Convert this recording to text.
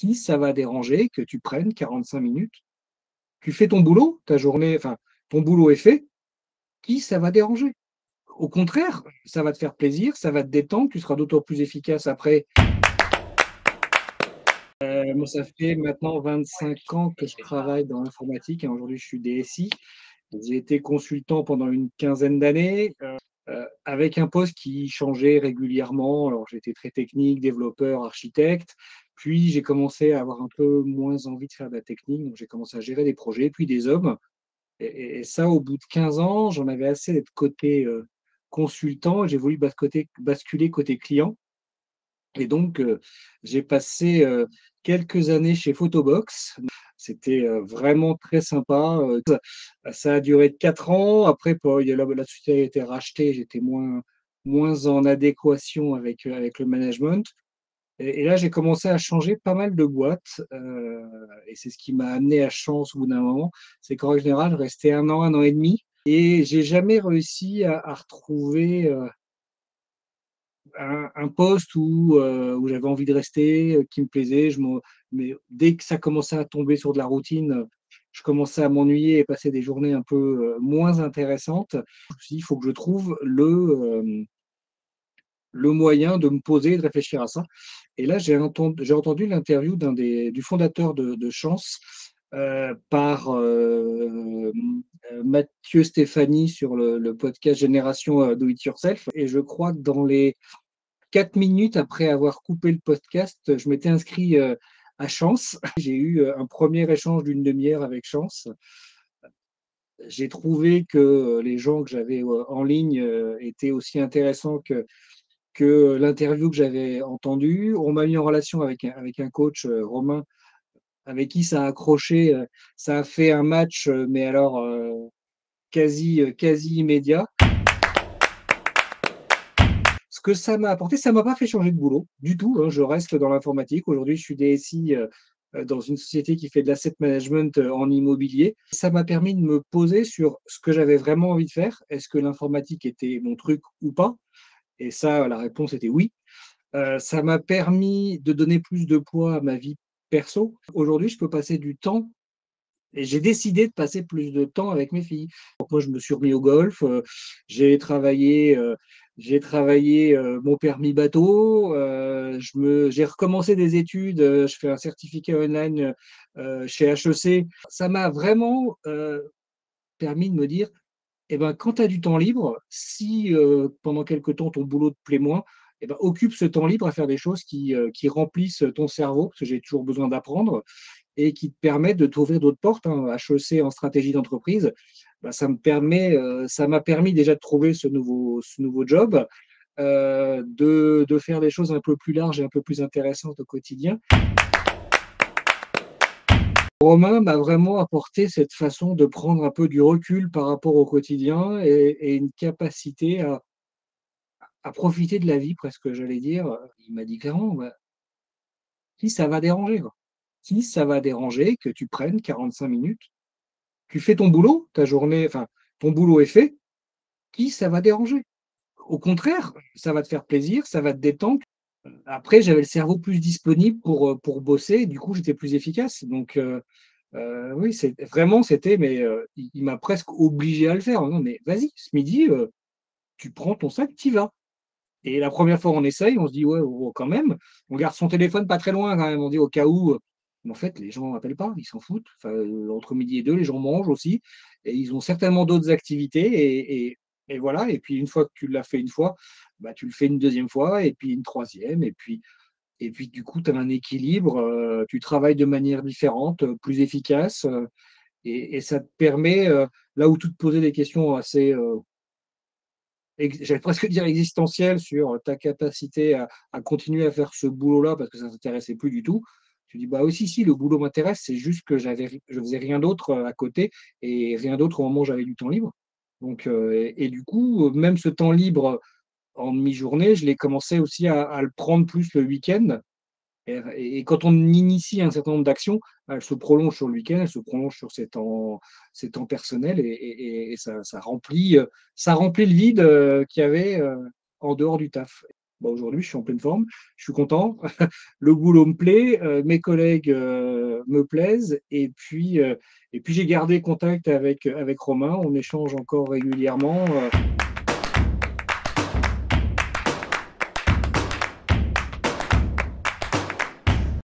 Qui ça va déranger que tu prennes 45 minutes? Tu fais ton boulot, ta journée enfin, ton boulot est fait, qui ça va déranger? Au contraire, ça va te faire plaisir, ça va te détendre, tu seras d'autant plus efficace après. Moi, ça fait maintenant 25 ans que je travaille dans l'informatique et aujourd'hui je suis DSI. J'ai été consultant pendant une quinzaine d'années, avec un poste qui changeait régulièrement. Alors j'étais très technique, développeur, architecte, puis j'ai commencé à avoir un peu moins envie de faire de la technique, donc j'ai commencé à gérer des projets, puis des hommes et ça au bout de 15 ans, j'en avais assez d'être côté, consultant. J'ai voulu basculer côté client et donc j'ai passé, quelques années chez Photobox. C'était, vraiment très sympa, ça a duré 4 ans. Après, il y a la société a été rachetée, j'étais moins en adéquation avec le management et là, j'ai commencé à changer pas mal de boîtes, et c'est ce qui m'a amené à Chance au bout d'un moment. C'est qu'en règle générale, je restais 1 an et demi et j'ai jamais réussi à retrouver, un poste où j'avais envie de rester, qui me plaisait. Mais dès que ça commençait à tomber sur de la routine, je commençais à m'ennuyer et passer des journées un peu, moins intéressantes. Je me suis dit: «Il faut que je trouve le moyen de me poser et de réfléchir à ça». Et là, j'ai entendu l'interview du fondateur de Chance, par, Mathieu Stéphanie sur le podcast Génération, Do It Yourself et je crois que dans les 4 minutes après avoir coupé le podcast, je m'étais inscrit, à Chance. J'ai eu, un premier échange d'une demi-heure avec Chance. J'ai trouvé que, les gens que j'avais, en ligne, étaient aussi intéressants que l'interview que j'avais entendue. On m'a mis en relation avec un coach, Romain, avec qui ça a accroché, ça a fait un match, mais alors, quasi immédiat. Ce que ça m'a apporté, ça m'a pas fait changer de boulot du tout, hein. Je reste dans l'informatique. Aujourd'hui, je suis DSI, dans une société qui fait de l'asset management, en immobilier. Ça m'a permis de me poser sur ce que j'avais vraiment envie de faire. Est-ce que l'informatique était mon truc ou pas? Et ça, la réponse était oui. Ça m'a permis de donner plus de poids à ma vie perso. Aujourd'hui, je peux passer du temps et j'ai décidé de passer plus de temps avec mes filles. Donc moi, je me suis remis au golf, j'ai travaillé, heu, mon permis bateau, j'ai recommencé des études, je fais un certificat online, chez HEC. Ça m'a vraiment, permis de me dire: «Eh ben, quand tu as du temps libre, si, pendant quelque temps ton boulot te plaît moins, eh ben, occupe ce temps libre à faire des choses qui remplissent ton cerveau», parce que j'ai toujours besoin d'apprendre et qui te permettent de t'ouvrir d'autres portes, hein. HEC en stratégie d'entreprise, bah, ça m'a permis déjà de trouver ce nouveau job, de faire des choses un peu plus larges et un peu plus intéressantes au quotidien. Romain m'a vraiment apporté cette façon de prendre un peu du recul par rapport au quotidien et une capacité à profiter de la vie presque, j'allais dire. Il m'a dit clairement: «Bah, qui ça va déranger, quoi? Qui ça va déranger que tu prennes 45 minutes? Tu fais ton boulot, ta journée enfin, ton boulot est fait, qui ça va déranger? Au contraire, ça va te faire plaisir, ça va te détendre». Après, j'avais le cerveau plus disponible pour bosser, du coup, j'étais plus efficace. Donc oui, c'était mais il m'a presque obligé à le faire. «Non mais vas-y, ce midi, tu prends ton sac, tu y vas». Et la première fois, on essaye, on se dit: «Ouais, oh, quand même». On garde son téléphone pas très loin quand même, on dit au cas où, mais en fait, les gens appellent pas, ils s'en foutent. Enfin, entre midi et deux, les gens mangent aussi et ils ont certainement d'autres activités et voilà. Et puis une fois que tu l'as fait une fois, bah, tu le fais une deuxième fois et puis une troisième et puis du coup, tu as un équilibre, tu travailles de manière différente, plus efficace, et ça te permet, là où tu te posais des questions assez, j'allais presque dire existentielle sur ta capacité à continuer à faire ce boulot-là parce que ça ne t'intéressait plus du tout. Tu dis: «Bah, oui, si, le boulot m'intéresse, c'est juste que je faisais rien d'autre, à côté et rien d'autre au moment où j'avais du temps libre». Donc et du coup, même ce temps libre en demi-journée, je l'ai commencé aussi à le prendre plus le week-end et quand on initie un certain nombre d'actions, bah, elles se prolongent sur le week-end, elles se prolongent sur ces temps personnels et ça remplit le vide, qu'il y avait, en dehors du taf. bah, aujourd'hui, je suis en pleine forme, je suis content, le boulot me plaît, mes collègues, me plaisent et puis j'ai gardé contact avec Romain. On échange encore régulièrement,